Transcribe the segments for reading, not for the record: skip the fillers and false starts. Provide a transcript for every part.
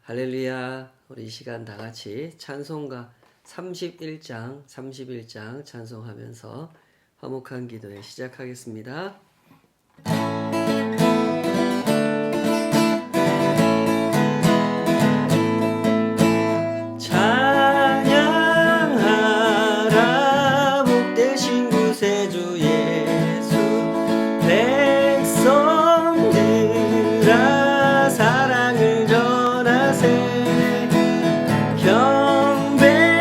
할렐루야. 우리 이 시간 다 같이 찬송가 31장 찬송하면서 화목한 기도에 시작하겠습니다. 찬양하라 복되신 구세주 예수, 백성들아 사랑을 전하세. 경배하라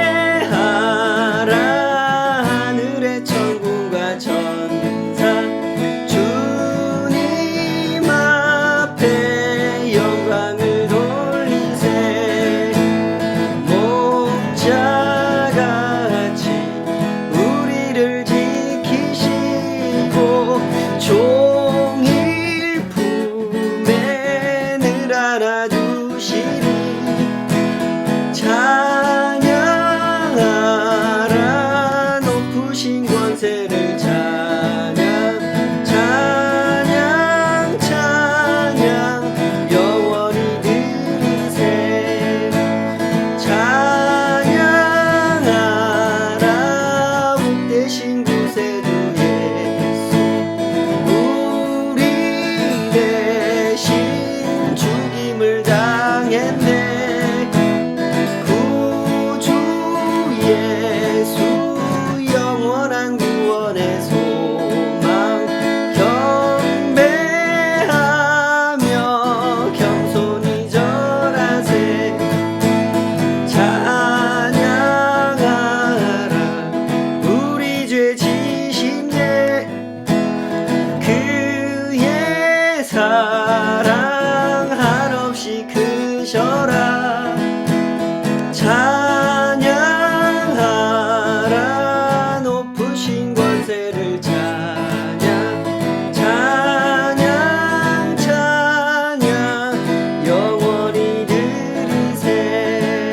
하늘의 천군과 천사, 주님 앞에 영광을 돌리세. 목자같이 우리를 지키시고 종일 품에 늘 안아주시리. 찬양하라 높으신 권세를 찬양, 찬양, 찬양 영원히 들으세. 찬양하라 복되신 구세주 예수, 우리 대신 죽임을 당했네. 예수 영원한 구원의 소망, 경배하며 겸손히 절하세. 찬양하라 우리 죄 지신 예, 그의 사랑 한없이 크셔라. 찬양하라 높으신 권세를 찬양, 찬양, 찬양 영원히 들으세.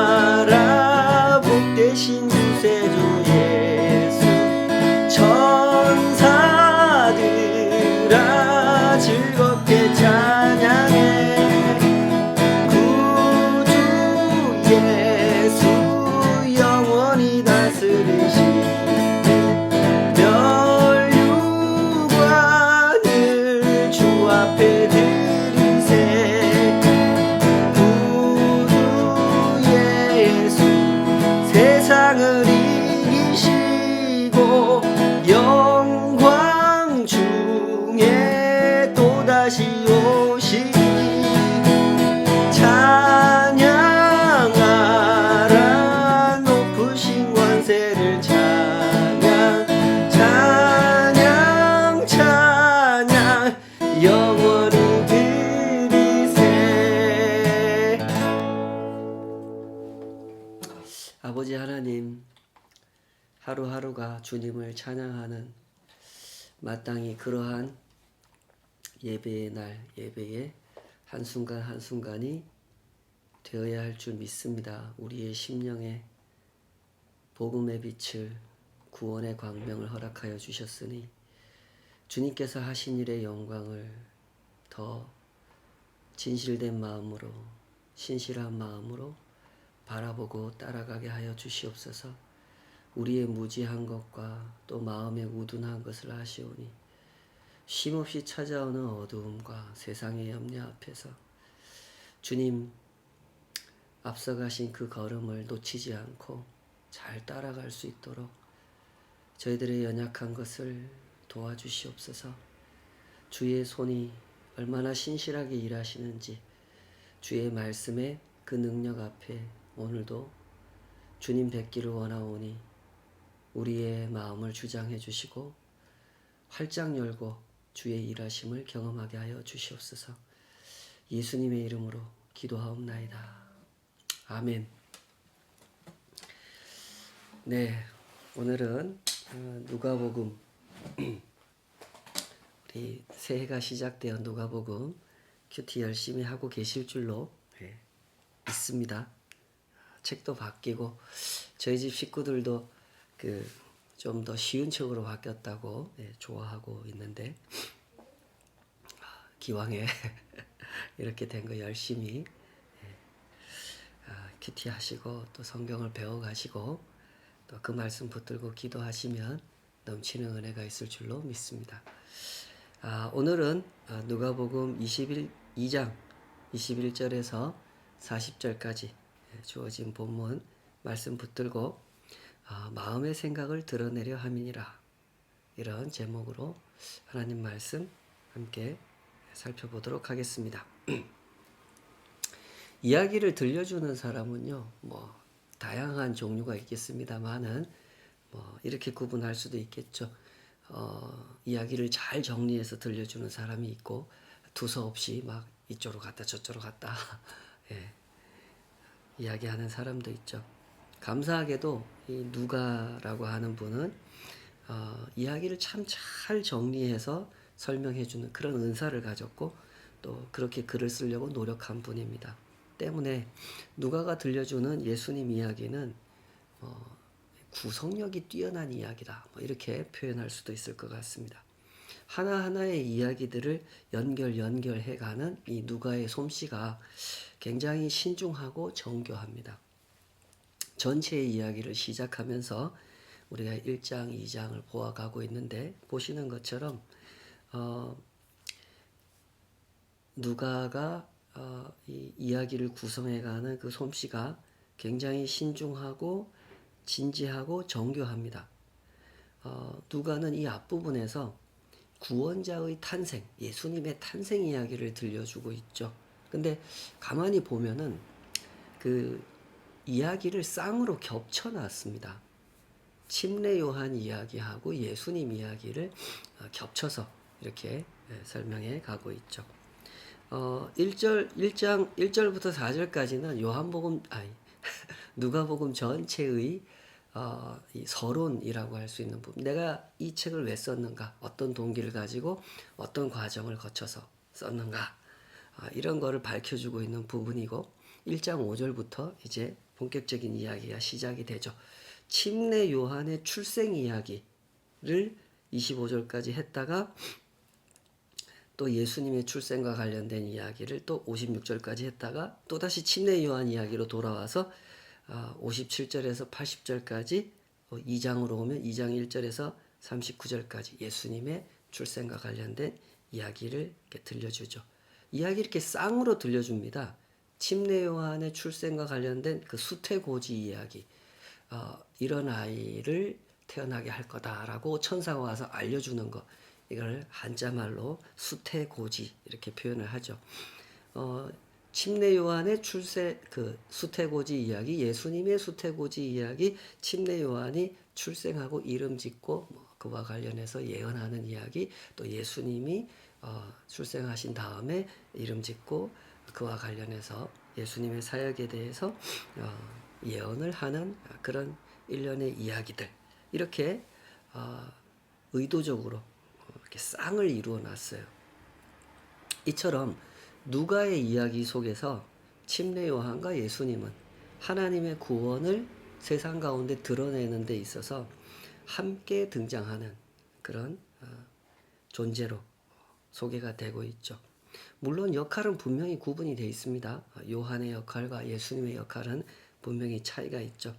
찬양하라 복되신 구세주 예수, 천사들아 즐겁게 찬양해. 예수 영원히 다스리시니 멸류관을 주 앞에 드리세. 구주 예수 세상을 이기시고 영광 중에 또다시 오시니. 찬양하라 높으신 권세를 찬양, 찬양, 찬양 영원히 드리세. 아버지 하나님, 하루하루가 주님을 찬양하는 마땅히 그러한 예배의 날, 예배의 한순간 한순간이 되어야 할 줄 믿습니다. 우리의 심령에 복음의 빛을, 구원의 광명을 허락하여 주셨으니 주님께서 하신 일의 영광을 더 진실된 마음으로, 신실한 마음으로 바라보고 따라가게 하여 주시옵소서. 우리의 무지한 것과 또 마음의 우둔한 것을 아시오니 쉼없이 찾아오는 어두움과 세상의 염려 앞에서 주님 앞서가신 그 걸음을 놓치지 않고 잘 따라갈 수 있도록 저희들의 연약한 것을 도와주시옵소서. 주의 손이 얼마나 신실하게 일하시는지 주의 말씀의 그 능력 앞에 오늘도 주님 뵙기를 원하오니 우리의 마음을 주장해 주시고 활짝 열고 주의 일하심을 경험하게 하여 주시옵소서. 예수님의 이름으로 기도하옵나이다. 아멘. 네, 오늘은 누가복음 우리 새해가 시작되어 누가복음 큐티 열심히 하고 계실 줄로 믿습니다. 책도 바뀌고 저희 집 식구들도 좀 더 쉬운 책으로 바뀌었다고 좋아하고 있는데 기왕에 이렇게 된 거 열심히 큐티 하시고 또 성경을 배워 가시고 또 그 말씀 붙들고 기도하시면 넘치는 은혜가 있을 줄로 믿습니다. 오늘은 누가복음 2장 21절에서 40절까지 주어진 본문 말씀 붙들고 마음의 생각을 드러내려 함이니라, 이런 제목으로 하나님 말씀 함께 살펴보도록 하겠습니다. 이야기를 들려주는 사람은요, 다양한 종류가 있겠습니다만은 이렇게 구분할 수도 있겠죠. 이야기를 잘 정리해서 들려주는 사람이 있고, 두서없이 막 이쪽으로 갔다 저쪽으로 갔다 이야기하는 사람도 있죠. 감사하게도 이 누가라고 하는 분은 이야기를 참 잘 정리해서 설명해주는 그런 은사를 가졌고, 또 그렇게 글을 쓰려고 노력한 분입니다. 때문에 누가가 들려주는 예수님 이야기는 구성력이 뛰어난 이야기다, 이렇게 표현할 수도 있을 것 같습니다. 하나하나의 이야기들을 연결해가는 이 누가의 솜씨가 굉장히 신중하고 정교합니다. 전체의 이야기를 시작하면서 우리가 1장, 2장을 보아가고 있는데, 보시는 것처럼 누가가 이 이야기를 구성해가는 그 솜씨가 굉장히 신중하고 진지하고 정교합니다. 누가는 이 앞부분에서 구원자의 탄생, 예수님의 탄생 이야기를 들려주고 있죠. 근데 가만히 보면은 그 이야기를 쌍으로 겹쳐놨습니다. 침례 요한 이야기하고 예수님 이야기를 겹쳐서 이렇게 설명해 가고 있죠. 1장 1절부터 4절까지는 누가복음 전체의 이 서론이라고 할 수 있는 부분. 내가 이 책을 왜 썼는가? 어떤 동기를 가지고 어떤 과정을 거쳐서 썼는가? 이런 거를 밝혀주고 있는 부분이고, 1장 5절부터 이제 본격적인 이야기가 시작이 되죠. 침례 요한의 출생 이야기를 25절까지 했다가 또 예수님의 출생과 관련된 이야기를 또 56절까지 했다가 또다시 침례 요한 이야기로 돌아와서 57절에서 80절까지 2장으로 오면 2장 1절에서 39절까지 예수님의 출생과 관련된 이야기를 이렇게 들려주죠. 이야기 이렇게 쌍으로 들려줍니다. 침례 요한의 출생과 관련된 그 수태고지 이야기, 이런 아이를 태어나게 할 거다라고 천사가 와서 알려주는 거, 이걸 한자말로 수태고지 이렇게 표현을 하죠. 침례 요한의 그 수태고지 이야기, 예수님의 수태고지 이야기, 침례 요한이 출생하고 이름 짓고 그와 관련해서 예언하는 이야기, 또 예수님이 출생하신 다음에 이름 짓고 그와 관련해서 예수님의 사역에 대해서 예언을 하는 그런 일련의 이야기들, 이렇게 의도적으로 이렇게 쌍을 이루어 놨어요. 이처럼 누가의 이야기 속에서 침례 요한과 예수님은 하나님의 구원을 세상 가운데 드러내는 데 있어서 함께 등장하는 그런 존재로 소개가 되고 있죠. 물론 역할은 분명히 구분이 되어 있습니다. 요한의 역할과 예수님의 역할은 분명히 차이가 있죠.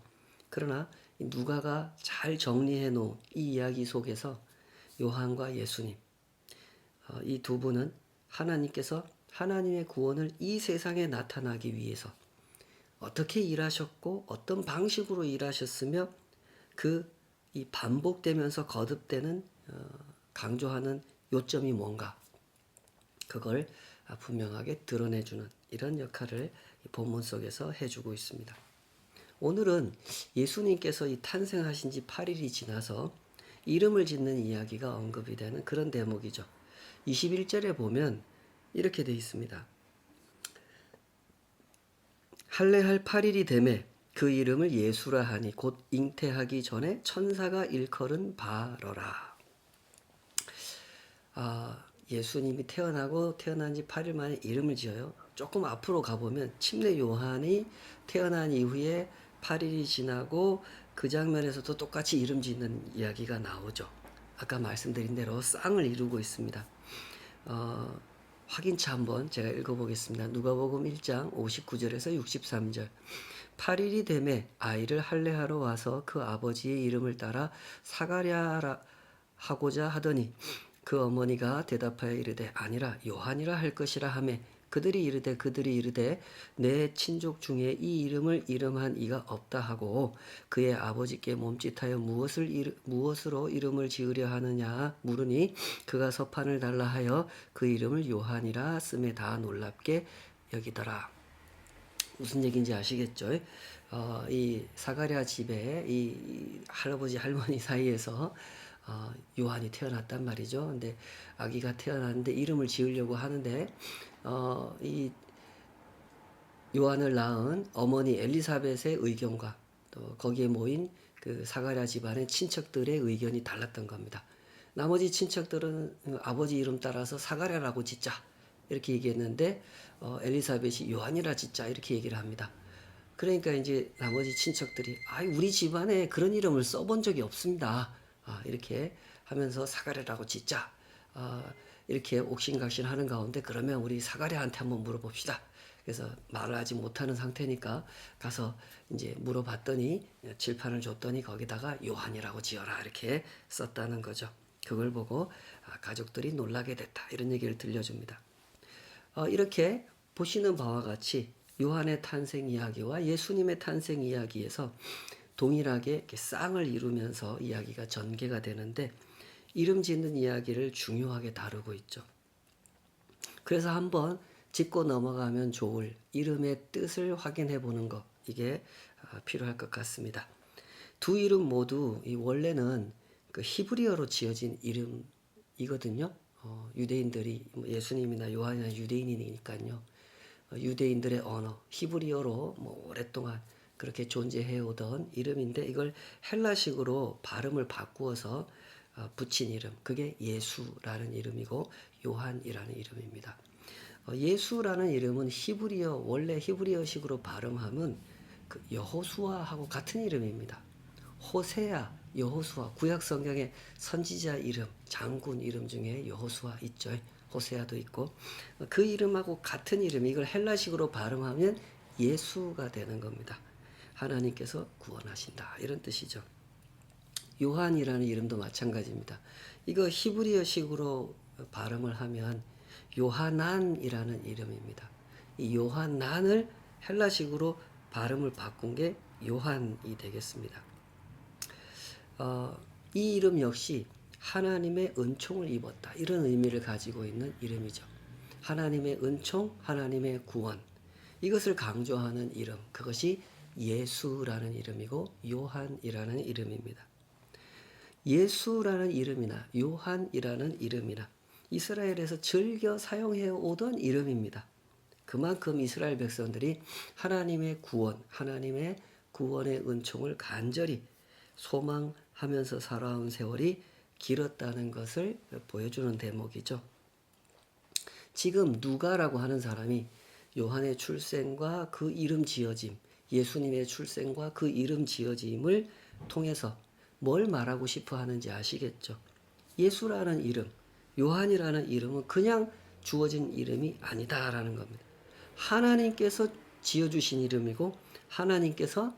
그러나 누가가 잘 정리해 놓은 이 이야기 속에서 요한과 예수님, 이 두 분은 하나님께서 하나님의 구원을 이 세상에 나타나기 위해서 어떻게 일하셨고 어떤 방식으로 일하셨으며 이 반복되면서 거듭되는 강조하는 요점이 뭔가, 그걸 분명하게 드러내주는 이런 역할을 본문 속에서 해주고 있습니다. 오늘은 예수님께서 이 탄생하신 지 8일이 지나서 이름을 짓는 이야기가 언급이 되는 그런 대목이죠. 21절에 보면 이렇게 되어 있습니다. 할례할 8일이 되매 그 이름을 예수라 하니 곧 잉태하기 전에 천사가 일컬은 바러라. 예수님이 태어난 지 8일 만에 이름을 지어요. 조금 앞으로 가보면 침례 요한이 태어난 이후에 8일이 지나고 그 장면에서도 똑같이 이름 짓는 이야기가 나오죠. 아까 말씀드린 대로 쌍을 이루고 있습니다. 확인차 한번 제가 읽어보겠습니다. 누가복음 1장 59절에서 63절. 8일이 되매 아이를 할례하러 와서 그 아버지의 이름을 따라 사가랴라 하고자 하더니 그 어머니가 대답하여 이르되 아니라 요한이라 할 것이라 하매 그들이 이르되 내 친족 중에 이 이름을 이름한 이가 없다 하고 그의 아버지께 몸짓하여 무엇으로 이름을 지으려 하느냐 물으니 그가 서판을 달라 하여 그 이름을 요한이라 쓰매 다 놀랍게 여기더라. 무슨 얘기인지 아시겠죠? 이 사가랴 집에 이 할아버지 할머니 사이에서 요한이 태어났단 말이죠. 근데 아기가 태어났는데 이름을 지으려고 하는데 이 요한을 낳은 어머니 엘리사벳의 의견과 또 거기에 모인 그 사가랴 집안의 친척들의 의견이 달랐던 겁니다. 나머지 친척들은 아버지 이름 따라서 사가랴라고 짓자 이렇게 얘기했는데 엘리사벳이 요한이라 짓자 이렇게 얘기를 합니다. 그러니까 이제 나머지 친척들이 우리 집안에 그런 이름을 써본 적이 없습니다. 이렇게 하면서 사가랴라고 짓자. 이렇게 옥신각신 하는 가운데 그러면 우리 사가랴한테 한번 물어봅시다. 그래서 말을 하지 못하는 상태니까 가서 이제 물어봤더니 칠판을 줬더니 거기다가 요한이라고 지어라 이렇게 썼다는 거죠. 그걸 보고 가족들이 놀라게 됐다 이런 얘기를 들려줍니다. 이렇게 보시는 바와 같이 요한의 탄생 이야기와 예수님의 탄생 이야기에서 동일하게 이렇게 쌍을 이루면서 이야기가 전개가 되는데 이름 짓는 이야기를 중요하게 다루고 있죠. 그래서 한번 짚고 넘어가면 좋을 이름의 뜻을 확인해 보는 것 이게 필요할 것 같습니다. 두 이름 모두 원래는 그 히브리어로 지어진 이름이거든요. 유대인들이 예수님이나 요한이나 유대인이니까요. 유대인들의 언어 히브리어로 오랫동안 그렇게 존재해 오던 이름인데 이걸 헬라식으로 발음을 바꾸어서 붙인 이름 그게 예수라는 이름이고 요한이라는 이름입니다. 예수라는 이름은 원래 히브리어식으로 발음하면 그 여호수아하고 같은 이름입니다. 호세아, 여호수아 구약 성경의 선지자 이름, 장군 이름 중에 여호수아 있죠. 호세아도 있고 그 이름하고 같은 이름 이걸 헬라식으로 발음하면 예수가 되는 겁니다. 하나님께서 구원하신다 이런 뜻이죠. 요한이라는 이름도 마찬가지입니다. 이거 히브리어식으로 발음을 하면 요하난이라는 이름입니다. 이 요하난을 헬라식으로 발음을 바꾼 게 요한이 되겠습니다. 이 이름 역시 하나님의 은총을 입었다 이런 의미를 가지고 있는 이름이죠. 하나님의 은총, 하나님의 구원 이것을 강조하는 이름 그것이 예수라는 이름이고 요한이라는 이름입니다. 예수라는 이름이나 요한이라는 이름이나 이스라엘에서 즐겨 사용해 오던 이름입니다. 그만큼 이스라엘 백성들이 하나님의 구원의 은총을 간절히 소망하면서 살아온 세월이 길었다는 것을 보여주는 대목이죠. 지금 누가라고 하는 사람이 요한의 출생과 그 이름 지어짐, 예수님의 출생과 그 이름 지어짐을 통해서 뭘 말하고 싶어 하는지 아시겠죠? 예수라는 이름, 요한이라는 이름은 그냥 주어진 이름이 아니다라는 겁니다. 하나님께서 지어주신 이름이고 하나님께서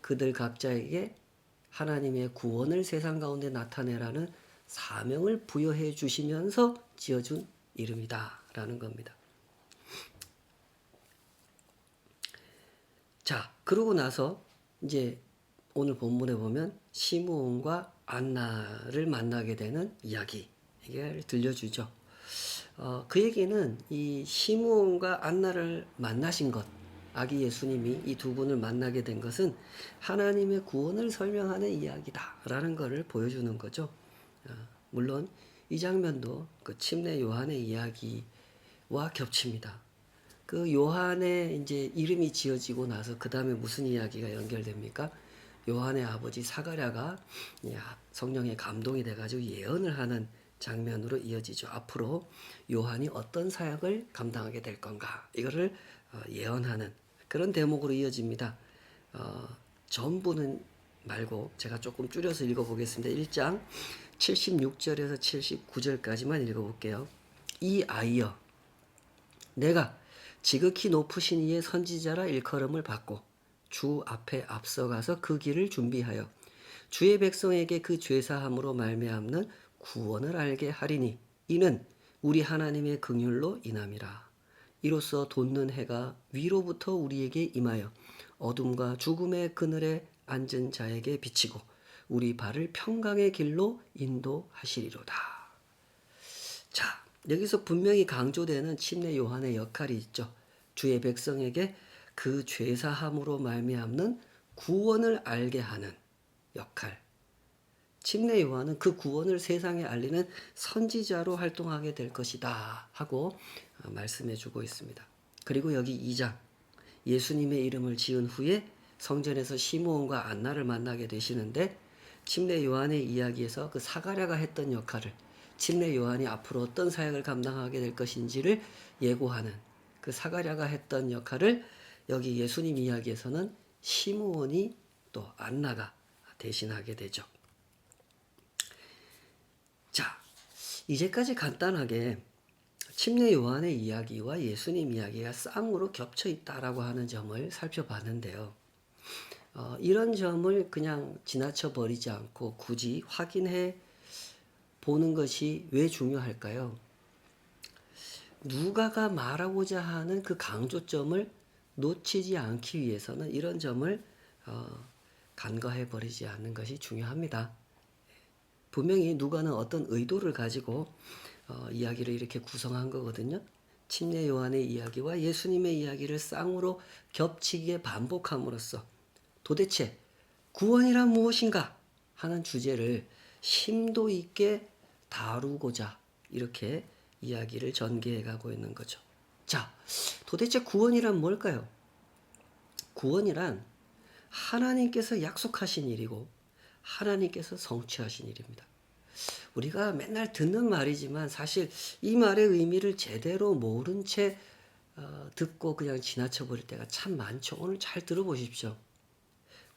그들 각자에게 하나님의 구원을 세상 가운데 나타내라는 사명을 부여해 주시면서 지어준 이름이다라는 겁니다. 자, 그러고 나서 이제 오늘 본문에 보면 시므온과 안나를 만나게 되는 이야기를 들려주죠. 그 얘기는 이 시므온과 안나를 만나신 것, 아기 예수님이 이 두 분을 만나게 된 것은 하나님의 구원을 설명하는 이야기다라는 것을 보여주는 거죠. 물론 이 장면도 그 침례 요한의 이야기와 겹칩니다. 그 요한의 이제 이름이 지어지고 나서 그 다음에 무슨 이야기가 연결됩니까? 요한의 아버지 사가랴가 성령의 감동이 돼가지고 예언을 하는 장면으로 이어지죠. 앞으로 요한이 어떤 사역을 감당하게 될 건가 이거를 예언하는 그런 대목으로 이어집니다. 전부는 말고 제가 조금 줄여서 읽어보겠습니다. 1장 76절에서 79절까지만 읽어볼게요. 이 아이여, 내가 지극히 높으신 이의 선지자라 일컬음을 받고 주 앞에 앞서가서 그 길을 준비하여 주의 백성에게 그 죄사함으로 말미암는 구원을 알게 하리니 이는 우리 하나님의 긍휼로 인함이라. 이로써 돋는 해가 위로부터 우리에게 임하여 어둠과 죽음의 그늘에 앉은 자에게 비치고 우리 발을 평강의 길로 인도하시리로다. 자, 여기서 분명히 강조되는 침례 요한의 역할이 있죠. 주의 백성에게 그 죄사함으로 말미암는 구원을 알게 하는 역할. 침례 요한은 그 구원을 세상에 알리는 선지자로 활동하게 될 것이다 하고 말씀해 주고 있습니다. 그리고 여기 2장, 예수님의 이름을 지은 후에 성전에서 시므온과 안나를 만나게 되시는데 침례 요한의 이야기에서 그 사가랴가 했던 역할을, 침례 요한이 앞으로 어떤 사역을 감당하게 될 것인지를 예고하는 그 사가랴가 했던 역할을 여기 예수님 이야기에서는 시므온이 또 안나가 대신하게 되죠. 자, 이제까지 간단하게 침례 요한의 이야기와 예수님 이야기가 쌍으로 겹쳐 있다라고 하는 점을 살펴봤는데요. 이런 점을 그냥 지나쳐 버리지 않고 굳이 확인해 보는 것이 왜 중요할까요? 누가가 말하고자 하는 그 강조점을 놓치지 않기 위해서는 이런 점을 간과해 버리지 않는 것이 중요합니다. 분명히 누가는 어떤 의도를 가지고 이야기를 이렇게 구성한 거거든요. 침례 요한의 이야기와 예수님의 이야기를 쌍으로 겹치게 반복함으로써 도대체 구원이란 무엇인가 하는 주제를 심도 있게 다루고자 이렇게 이야기를 전개해 가고 있는 거죠. 자, 도대체 구원이란 뭘까요? 구원이란 하나님께서 약속하신 일이고 하나님께서 성취하신 일입니다. 우리가 맨날 듣는 말이지만 사실 이 말의 의미를 제대로 모른 채 듣고 그냥 지나쳐 버릴 때가 참 많죠. 오늘 잘 들어보십시오.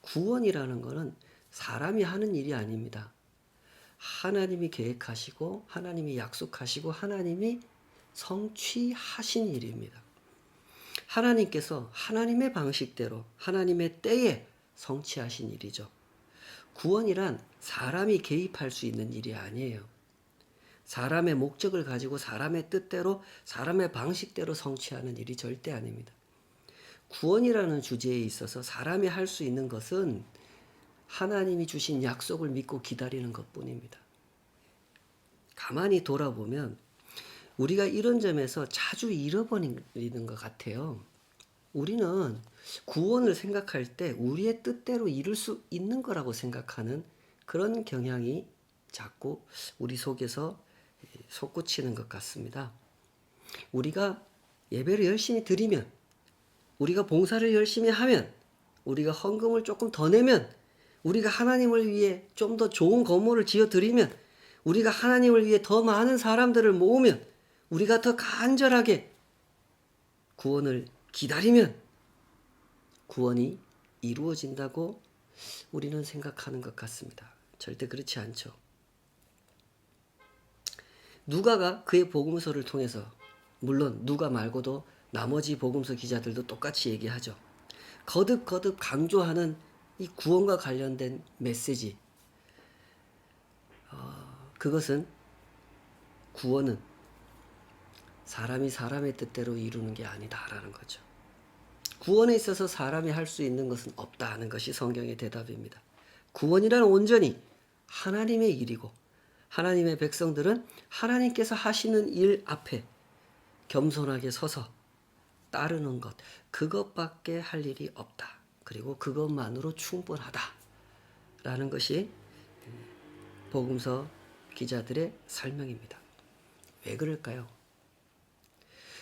구원이라는 것은 사람이 하는 일이 아닙니다. 하나님이 계획하시고 하나님이 약속하시고 하나님이 성취하신 일입니다. 하나님께서 하나님의 방식대로 하나님의 때에 성취하신 일이죠. 구원이란 사람이 개입할 수 있는 일이 아니에요. 사람의 목적을 가지고 사람의 뜻대로 사람의 방식대로 성취하는 일이 절대 아닙니다. 구원이라는 주제에 있어서 사람이 할 수 있는 것은 하나님이 주신 약속을 믿고 기다리는 것뿐입니다. 가만히 돌아보면 우리가 이런 점에서 자주 잃어버리는 것 같아요. 우리는 구원을 생각할 때 우리의 뜻대로 이룰 수 있는 거라고 생각하는 그런 경향이 자꾸 우리 속에서 솟구치는 것 같습니다. 우리가 예배를 열심히 드리면, 우리가 봉사를 열심히 하면, 우리가 헌금을 조금 더 내면, 우리가 하나님을 위해 좀 더 좋은 건물을 지어 드리면, 우리가 하나님을 위해 더 많은 사람들을 모으면, 우리가 더 간절하게 구원을 기다리면 구원이 이루어진다고 우리는 생각하는 것 같습니다. 절대 그렇지 않죠. 누가가 그의 복음서를 통해서, 물론 누가 말고도 나머지 복음서 기자들도 똑같이 얘기하죠. 거듭거듭 강조하는 이 구원과 관련된 메시지, 그것은 구원은 사람이 사람의 뜻대로 이루는 게 아니다라는 거죠. 구원에 있어서 사람이 할 수 있는 것은 없다는 것이 성경의 대답입니다. 구원이란 온전히 하나님의 일이고 하나님의 백성들은 하나님께서 하시는 일 앞에 겸손하게 서서 따르는 것, 그것밖에 할 일이 없다. 그리고 그것만으로 충분하다라는 것이 복음서 기자들의 설명입니다. 왜 그럴까요?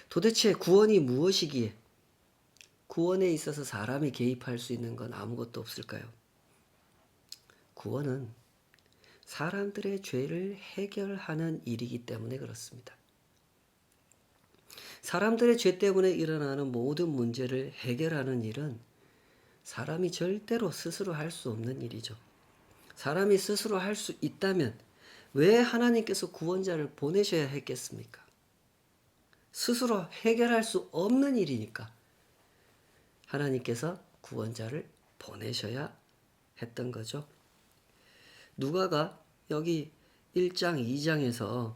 도대체 구원이 무엇이기에 구원에 있어서 사람이 개입할 수 있는 건 아무것도 없을까요? 구원은 사람들의 죄를 해결하는 일이기 때문에 그렇습니다. 사람들의 죄 때문에 일어나는 모든 문제를 해결하는 일은 사람이 절대로 스스로 할 수 없는 일이죠. 사람이 스스로 할 수 있다면 왜 하나님께서 구원자를 보내셔야 했겠습니까? 스스로 해결할 수 없는 일이니까 하나님께서 구원자를 보내셔야 했던 거죠. 누가가 여기 1장, 2장에서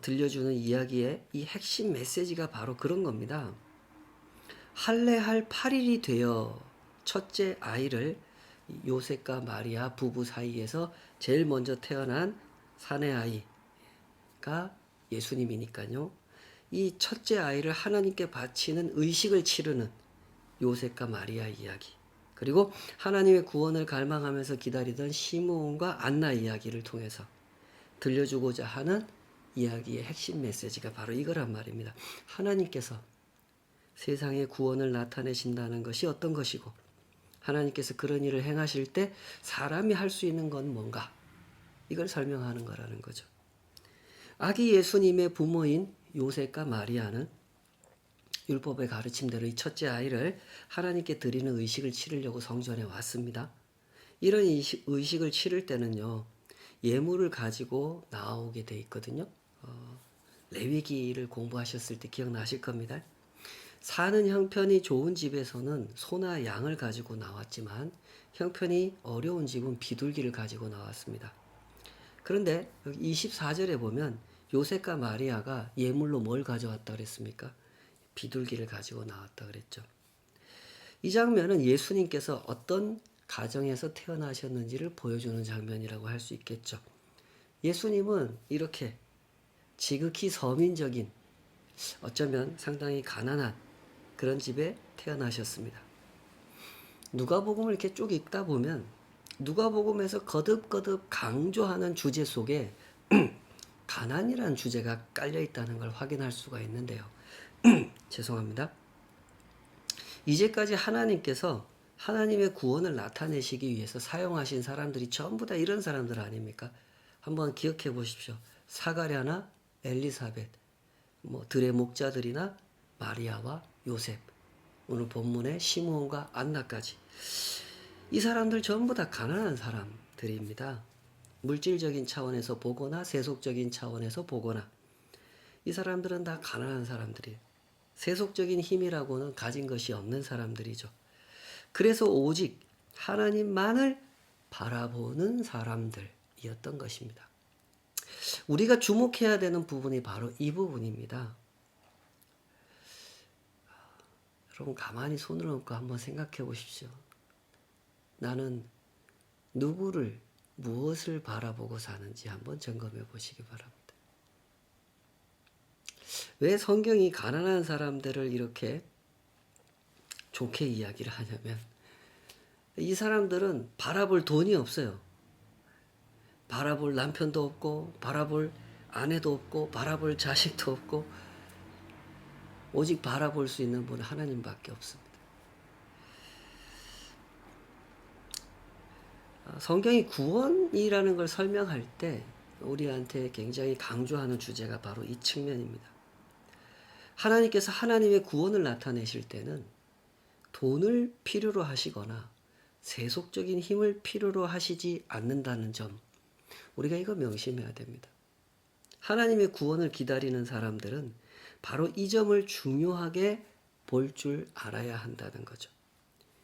들려주는 이야기의 이 핵심 메시지가 바로 그런 겁니다. 할례할 8일이 되어 첫째 아이를 요셉과 마리아 부부 사이에서 제일 먼저 태어난 사내 아이가 예수님이니까요. 이 첫째 아이를 하나님께 바치는 의식을 치르는 요셉과 마리아 이야기, 그리고 하나님의 구원을 갈망하면서 기다리던 시므온과 안나 이야기를 통해서 들려주고자 하는 이야기의 핵심 메시지가 바로 이거란 말입니다. 하나님께서 세상에 구원을 나타내신다는 것이 어떤 것이고, 하나님께서 그런 일을 행하실 때 사람이 할 수 있는 건 뭔가, 이걸 설명하는 거라는 거죠. 아기 예수님의 부모인 요셉과 마리아는 율법의 가르침대로 이 첫째 아이를 하나님께 드리는 의식을 치르려고 성전에 왔습니다. 이런 의식을 치를 때는요, 예물을 가지고 나오게 돼 있거든요. 레위기를 공부하셨을 때 기억나실 겁니다. 사는 형편이 좋은 집에서는 소나 양을 가지고 나왔지만 형편이 어려운 집은 비둘기를 가지고 나왔습니다. 그런데 여기 24절에 보면 요셉과 마리아가 예물로 뭘 가져왔다 그랬습니까? 비둘기를 가지고 나왔다 그랬죠. 이 장면은 예수님께서 어떤 가정에서 태어나셨는지를 보여주는 장면이라고 할 수 있겠죠. 예수님은 이렇게 지극히 서민적인, 어쩌면 상당히 가난한 그런 집에 태어나셨습니다. 누가복음을 이렇게 쭉 읽다 보면 누가복음에서 거듭거듭 강조하는 주제 속에 가난이라는 주제가 깔려 있다는 걸 확인할 수가 있는데요. 죄송합니다. 이제까지 하나님께서 하나님의 구원을 나타내시기 위해서 사용하신 사람들이 전부 다 이런 사람들 아닙니까? 한번 기억해 보십시오. 사가랴나 엘리사벳, 들의 목자들이나 마리아와 요셉, 오늘 본문의 시므온과 안나까지, 이 사람들 전부 다 가난한 사람들입니다. 물질적인 차원에서 보거나 세속적인 차원에서 보거나 이 사람들은 다 가난한 사람들이에요. 세속적인 힘이라고는 가진 것이 없는 사람들이죠. 그래서 오직 하나님만을 바라보는 사람들이었던 것입니다. 우리가 주목해야 되는 부분이 바로 이 부분입니다. 여러분 가만히 손을 얹고 한번 생각해 보십시오. 나는 누구를, 무엇을 바라보고 사는지 한번 점검해 보시기 바랍니다. 왜 성경이 가난한 사람들을 이렇게 좋게 이야기를 하냐면, 이 사람들은 바라볼 돈이 없어요. 바라볼 남편도 없고, 바라볼 아내도 없고, 바라볼 자식도 없고, 오직 바라볼 수 있는 분은 하나님밖에 없습니다. 성경이 구원이라는 걸 설명할 때 우리한테 굉장히 강조하는 주제가 바로 이 측면입니다. 하나님께서 하나님의 구원을 나타내실 때는 돈을 필요로 하시거나 세속적인 힘을 필요로 하시지 않는다는 점, 우리가 이거 명심해야 됩니다. 하나님의 구원을 기다리는 사람들은 바로 이 점을 중요하게 볼 줄 알아야 한다는 거죠.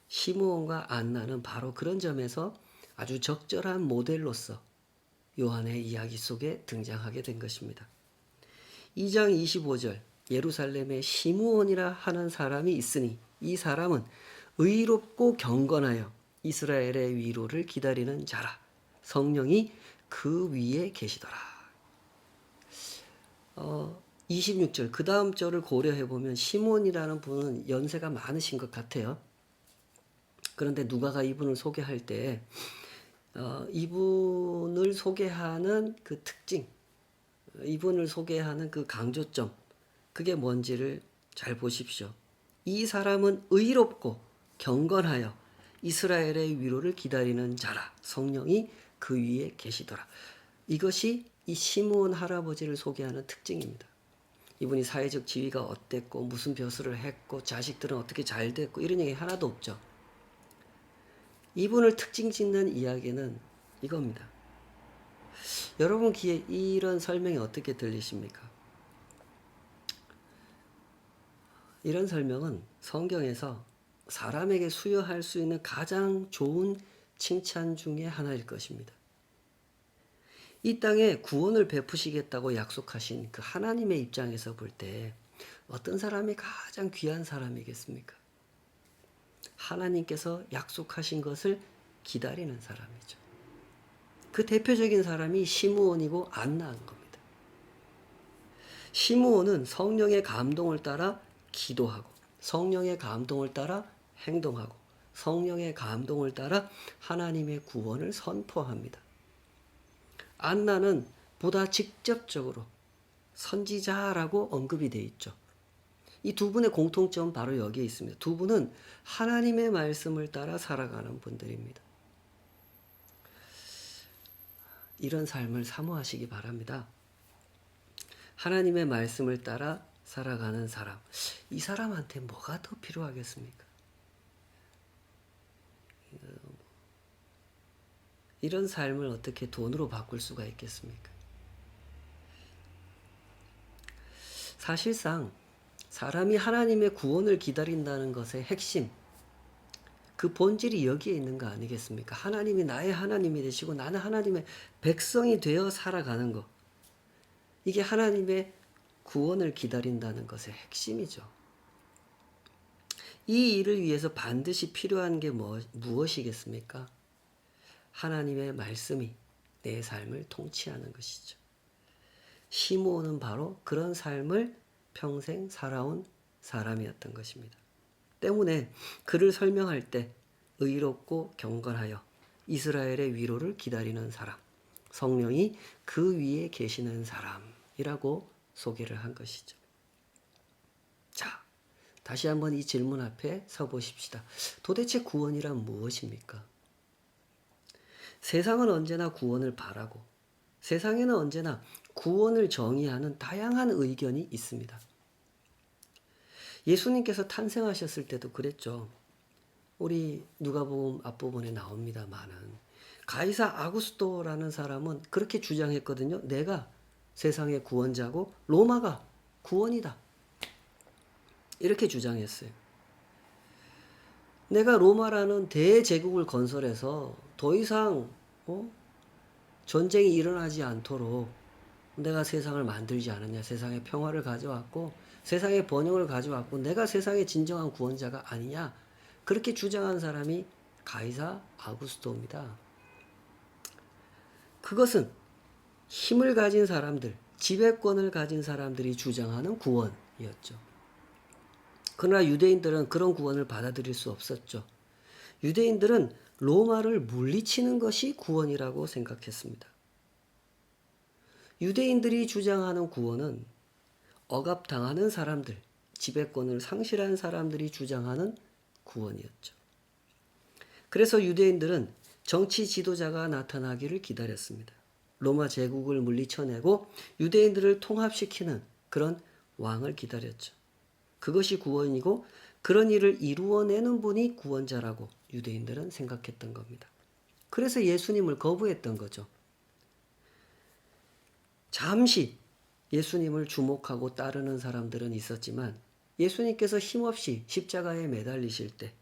시므온과 안나는 바로 그런 점에서 아주 적절한 모델로서 요한의 이야기 속에 등장하게 된 것입니다. 2장 25절, 예루살렘에 시므온이라 하는 사람이 있으니 이 사람은 의롭고 경건하여 이스라엘의 위로를 기다리는 자라. 성령이 그 위에 계시더라. 26절, 그 다음 절을 고려해 보면 시몬이라는 분은 연세가 많으신 것 같아요. 그런데 누가가 이분을 소개할 때 이분을 소개하는 그 특징, 이분을 소개하는 그 강조점, 그게 뭔지를 잘 보십시오. 이 사람은 의롭고 경건하여 이스라엘의 위로를 기다리는 자라. 성령이 그 위에 계시더라. 이것이 이 시므온 할아버지를 소개하는 특징입니다. 이분이 사회적 지위가 어땠고 무슨 벼슬을 했고 자식들은 어떻게 잘 됐고 이런 얘기 하나도 없죠. 이분을 특징 짓는 이야기는 이겁니다. 여러분 귀에 이런 설명이 어떻게 들리십니까? 이런 설명은 성경에서 사람에게 수여할 수 있는 가장 좋은 칭찬 중에 하나일 것입니다. 이 땅에 구원을 베푸시겠다고 약속하신 그 하나님의 입장에서 볼 때 어떤 사람이 가장 귀한 사람이겠습니까? 하나님께서 약속하신 것을 기다리는 사람이죠. 그 대표적인 사람이 시므온이고 안나인 겁니다. 시므온은 성령의 감동을 따라 기도하고 성령의 감동을 따라 행동하고 성령의 감동을 따라 하나님의 구원을 선포합니다. 안나는 보다 직접적으로 선지자라고 언급이 되어 있죠. 이 두 분의 공통점은 바로 여기에 있습니다. 두 분은 하나님의 말씀을 따라 살아가는 분들입니다. 이런 삶을 사모하시기 바랍니다. 하나님의 말씀을 따라 살아가는 사람, 이 사람한테 뭐가 더 필요하겠습니까? 이런 삶을 어떻게 돈으로 바꿀 수가 있겠습니까? 사실상 사람이 하나님의 구원을 기다린다는 것의 핵심, 그 본질이 여기에 있는 거 아니겠습니까? 하나님이 나의 하나님이 되시고 나는 하나님의 백성이 되어 살아가는 것. 이게 하나님의 구원을 기다린다는 것의 핵심이죠. 이 일을 위해서 반드시 필요한 게 무엇이겠습니까? 하나님의 말씀이 내 삶을 통치하는 것이죠. 시므온은 바로 그런 삶을 평생 살아온 사람이었던 것입니다. 때문에 그를 설명할 때 의롭고 경건하여 이스라엘의 위로를 기다리는 사람, 성령이 그 위에 계시는 사람이라고 소개를 한 것이죠. 자, 다시 한번 이 질문 앞에 서 보십시다. 도대체 구원이란 무엇입니까? 세상은 언제나 구원을 바라고 세상에는 언제나 구원을 정의하는 다양한 의견이 있습니다. 예수님께서 탄생하셨을 때도 그랬죠. 우리 누가복음 앞부분에 나옵니다마는 가이사 아구스토라는 사람은 그렇게 주장했거든요. 내가 세상의 구원자고 로마가 구원이다. 이렇게 주장했어요. 내가 로마라는 대제국을 건설해서 더 이상 전쟁이 일어나지 않도록 내가 세상을 만들지 않았냐. 세상에 평화를 가져왔고 세상에 번영을 가져왔고 내가 세상의 진정한 구원자가 아니냐. 그렇게 주장한 사람이 가이사 아구스토입니다. 그것은 힘을 가진 사람들, 지배권을 가진 사람들이 주장하는 구원이었죠. 그러나 유대인들은 그런 구원을 받아들일 수 없었죠. 유대인들은 로마를 물리치는 것이 구원이라고 생각했습니다. 유대인들이 주장하는 구원은 억압당하는 사람들, 지배권을 상실한 사람들이 주장하는 구원이었죠. 그래서 유대인들은 정치 지도자가 나타나기를 기다렸습니다. 로마 제국을 물리쳐내고 유대인들을 통합시키는 그런 왕을 기다렸죠. 그것이 구원이고 그런 일을 이루어내는 분이 구원자라고 유대인들은 생각했던 겁니다. 그래서 예수님을 거부했던 거죠. 잠시 예수님을 주목하고 따르는 사람들은 있었지만 예수님께서 힘없이 십자가에 매달리실 때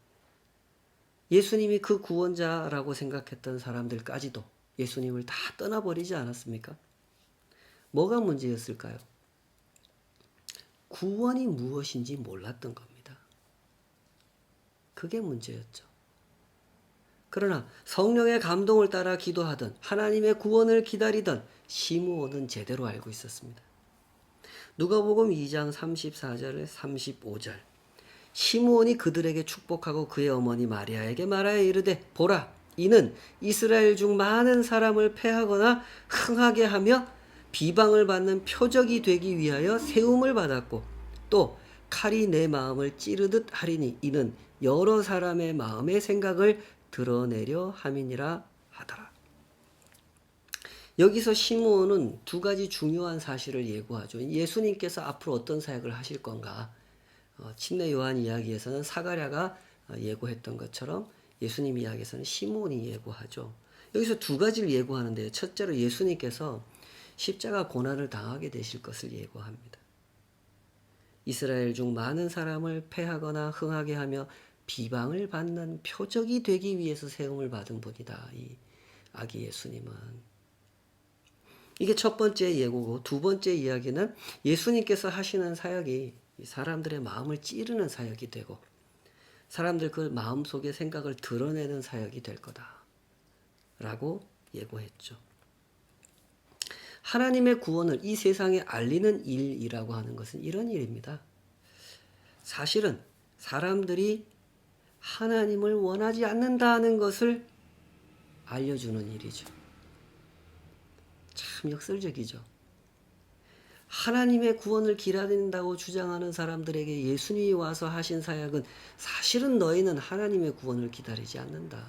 예수님이 그 구원자라고 생각했던 사람들까지도 예수님을 다 떠나버리지 않았습니까? 뭐가 문제였을까요? 구원이 무엇인지 몰랐던 겁니다. 그게 문제였죠. 그러나 성령의 감동을 따라 기도하던 하나님의 구원을 기다리던 시므온은 제대로 알고 있었습니다. 누가복음 2장 34절에 35절 시므온이 그들에게 축복하고 그의 어머니 마리아에게 말하여 이르되 보라 이는 이스라엘 중 많은 사람을 패하거나 흥하게 하며 비방을 받는 표적이 되기 위하여 세움을 받았고 또 칼이 내 마음을 찌르듯 하리니 이는 여러 사람의 마음의 생각을 드러내려 함이니라 하더라. 여기서 시므온은 두 가지 중요한 사실을 예고하죠. 예수님께서 앞으로 어떤 사역을 하실 건가. 침례 요한 이야기에서는 사가랴가 예고했던 것처럼 예수님 이야기에서는 시므온이 예고하죠. 여기서 두 가지를 예고하는데요. 첫째로 예수님께서 십자가 고난을 당하게 되실 것을 예고합니다. 이스라엘 중 많은 사람을 패하거나 흥하게 하며 비방을 받는 표적이 되기 위해서 세움을 받은 분이다. 이 아기 예수님은. 이게 첫 번째 예고고, 두 번째 이야기는 예수님께서 하시는 사역이 사람들의 마음을 찌르는 사역이 되고 사람들 그 마음속의 생각을 드러내는 사역이 될 거다 라고 예고했죠. 하나님의 구원을 이 세상에 알리는 일이라고 하는 것은 이런 일입니다. 사실은 사람들이 하나님을 원하지 않는다는 것을 알려주는 일이죠. 참 역설적이죠. 하나님의 구원을 기다린다고 주장하는 사람들에게 예수님이 와서 하신 사역은 사실은 너희는 하나님의 구원을 기다리지 않는다.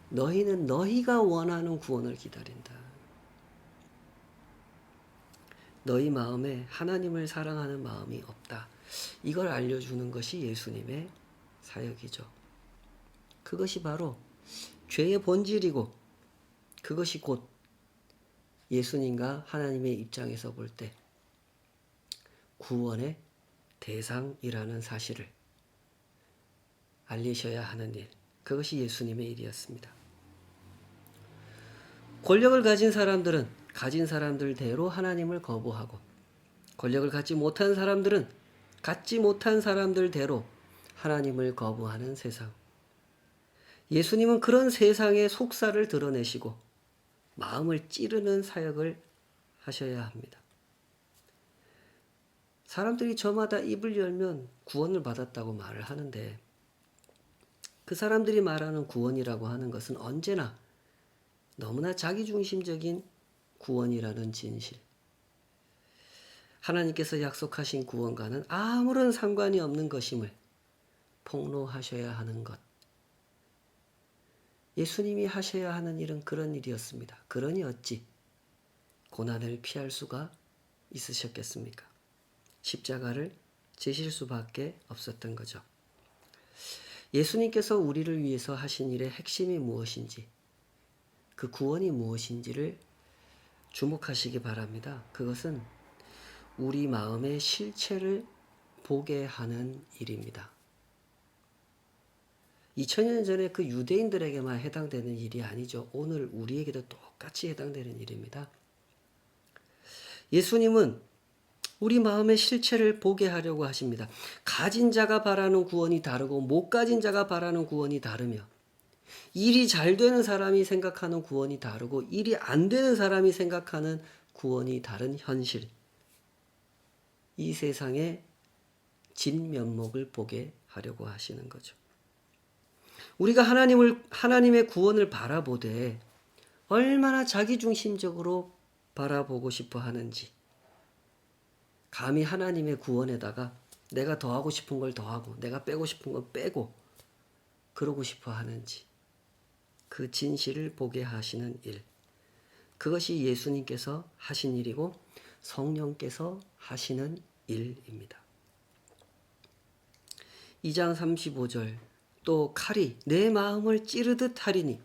너희는 너희가 원하는 구원을 기다린다. 너희 마음에 하나님을 사랑하는 마음이 없다. 이걸 알려주는 것이 예수님의 사역이죠. 그것이 바로 죄의 본질이고 그것이 곧 예수님과 하나님의 입장에서 볼 때 구원의 대상이라는 사실을 알리셔야 하는 일, 그것이 예수님의 일이었습니다. 권력을 가진 사람들은 가진 사람들대로 하나님을 거부하고 권력을 갖지 못한 사람들은 갖지 못한 사람들대로 하나님을 거부하는 세상. 예수님은 그런 세상의 속살을 드러내시고 마음을 찌르는 사역을 하셔야 합니다. 사람들이 저마다 입을 열면 구원을 받았다고 말을 하는데 그 사람들이 말하는 구원이라고 하는 것은 언제나 너무나 자기중심적인 구원이라는 진실. 하나님께서 약속하신 구원과는 아무런 상관이 없는 것임을 폭로하셔야 하는 것. 예수님이 하셔야 하는 일은 그런 일이었습니다. 그러니 어찌 고난을 피할 수가 있으셨겠습니까? 십자가를 지실 수밖에 없었던 거죠. 예수님께서 우리를 위해서 하신 일의 핵심이 무엇인지, 그 구원이 무엇인지를 주목하시기 바랍니다. 그것은 우리 마음의 실체를 보게 하는 일입니다. 2000년 전에 그 유대인들에게만 해당되는 일이 아니죠. 오늘 우리에게도 똑같이 해당되는 일입니다. 예수님은 우리 마음의 실체를 보게 하려고 하십니다. 가진 자가 바라는 구원이 다르고 못 가진 자가 바라는 구원이 다르며 일이 잘 되는 사람이 생각하는 구원이 다르고 일이 안 되는 사람이 생각하는 구원이 다른 현실. 이 세상의 진면목을 보게 하려고 하시는 거죠. 우리가 하나님의 구원을 바라보되 얼마나 자기중심적으로 바라보고 싶어 하는지, 감히 하나님의 구원에다가 내가 더하고 싶은 걸 더하고 내가 빼고 싶은 걸 빼고 그러고 싶어 하는지, 그 진실을 보게 하시는 일, 그것이 예수님께서 하신 일이고 성령께서 하시는 일입니다. 2장 35절 또 칼이 내 마음을 찌르듯 하리니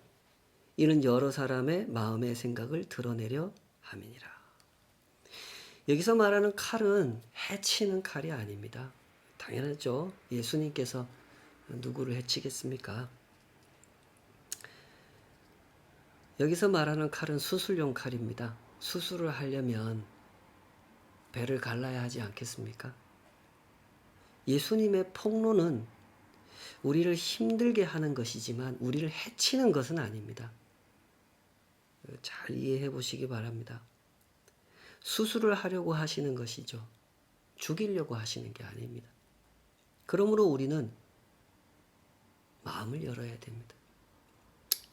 이는 여러 사람의 마음의 생각을 드러내려 함이니라. 여기서 말하는 칼은 해치는 칼이 아닙니다. 당연하죠. 예수님께서 누구를 해치겠습니까? 여기서 말하는 칼은 수술용 칼입니다. 수술을 하려면 배를 갈라야 하지 않겠습니까? 예수님의 폭로는 우리를 힘들게 하는 것이지만 우리를 해치는 것은 아닙니다. 잘 이해해 보시기 바랍니다. 수술을 하려고 하시는 것이죠. 죽이려고 하시는 게 아닙니다. 그러므로 우리는 마음을 열어야 됩니다.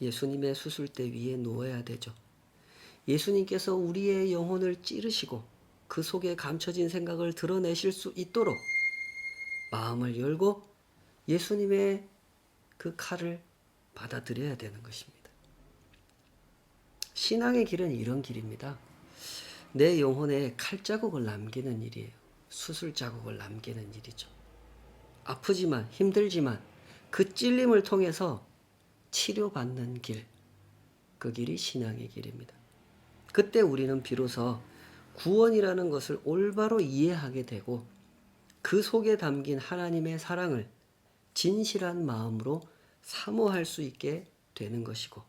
예수님의 수술대 위에 누워야 되죠. 예수님께서 우리의 영혼을 찌르시고 그 속에 감춰진 생각을 드러내실 수 있도록 마음을 열고 예수님의 그 칼을 받아들여야 되는 것입니다. 신앙의 길은 이런 길입니다. 내 영혼에 칼자국을 남기는 일이에요. 수술 자국을 남기는 일이죠. 아프지만 힘들지만 그 찔림을 통해서 치료받는 길, 그 길이 신앙의 길입니다. 그때 우리는 비로소 구원이라는 것을 올바로 이해하게 되고 그 속에 담긴 하나님의 사랑을 진실한 마음으로 사모할 수 있게 되는 것이고,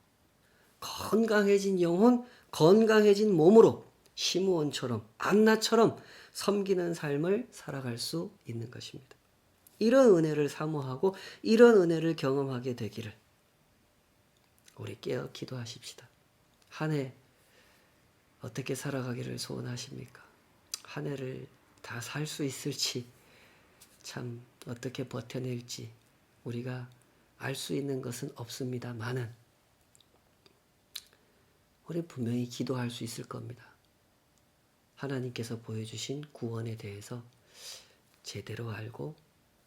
건강해진 영혼, 건강해진 몸으로 시므온처럼 안나처럼 섬기는 삶을 살아갈 수 있는 것입니다. 이런 은혜를 사모하고 이런 은혜를 경험하게 되기를 우리 깨어 기도하십시다. 한 해 어떻게 살아가기를 소원하십니까? 한 해를 다 살 수 있을지, 참 어떻게 버텨낼지 우리가 알 수 있는 것은 없습니다만은 우리 분명히 기도할 수 있을 겁니다. 하나님께서 보여주신 구원에 대해서 제대로 알고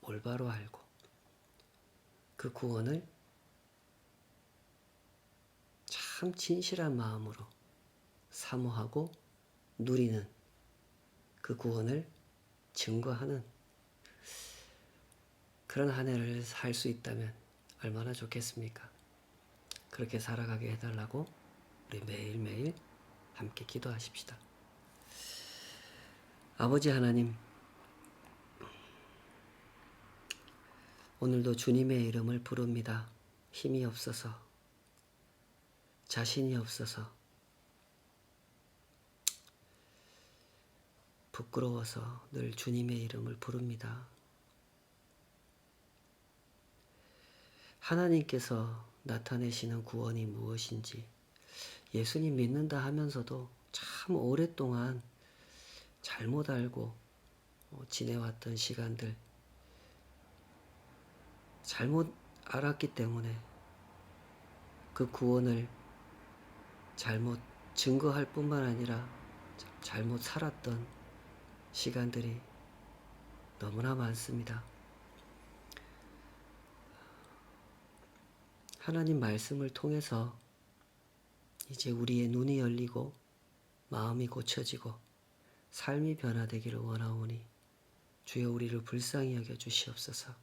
올바로 알고 그 구원을 참 진실한 마음으로 사모하고 누리는 그 구원을 증거하는 그런 한 해를 살 수 있다면 얼마나 좋겠습니까? 그렇게 살아가게 해달라고 우리 매일매일 함께 기도하십시다. 아버지 하나님, 오늘도 주님의 이름을 부릅니다. 힘이 없어서, 자신이 없어서, 부끄러워서 늘 주님의 이름을 부릅니다. 하나님께서 나타내시는 구원이 무엇인지 예수님 믿는다 하면서도 참 오랫동안 잘못 알고 지내왔던 시간들, 잘못 알았기 때문에 그 구원을 잘못 증거할 뿐만 아니라 잘못 살았던 시간들이 너무나 많습니다. 하나님 말씀을 통해서 이제 우리의 눈이 열리고 마음이 고쳐지고 삶이 변화되기를 원하오니 주여 우리를 불쌍히 여겨 주시옵소서.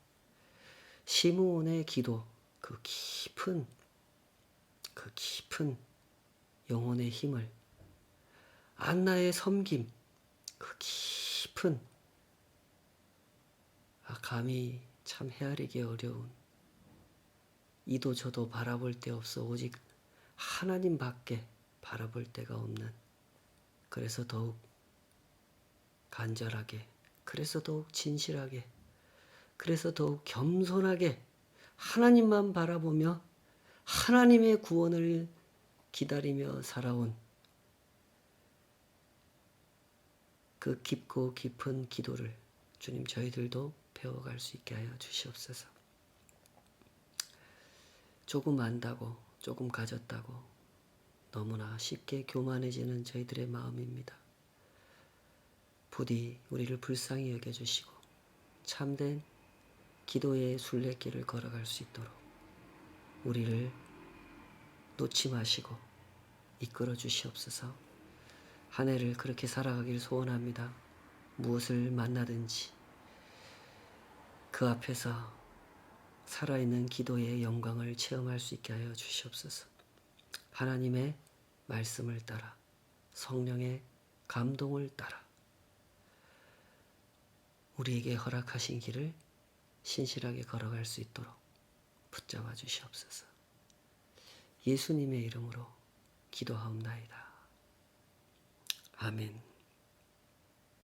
시므온의 기도, 그 깊은 영혼의 힘을, 안나의 섬김, 그 깊은, 감히 참 헤아리기 어려운, 이도 저도 바라볼 데 없어 오직 하나님밖에 바라볼 데가 없는, 그래서 더욱 간절하게, 그래서 더욱 진실하게, 그래서 더욱 겸손하게 하나님만 바라보며 하나님의 구원을 기다리며 살아온 그 깊고 깊은 기도를 주님 저희들도 배워갈 수 있게 하여 주시옵소서. 조금 안다고, 조금 가졌다고 너무나 쉽게 교만해지는 저희들의 마음입니다. 부디 우리를 불쌍히 여겨주시고 참된 기도의 순례길을 걸어갈 수 있도록 우리를 놓지 마시고 이끌어 주시옵소서. 한 해를 그렇게 살아가길 소원합니다. 무엇을 만나든지 그 앞에서 살아있는 기도의 영광을 체험할 수 있게 하여 주시옵소서. 하나님의 말씀을 따라 성령의 감동을 따라 우리에게 허락하신 길을 신실하게 걸어갈 수 있도록 붙잡아 주시옵소서. 예수님의 이름으로 기도하옵나이다. 아멘.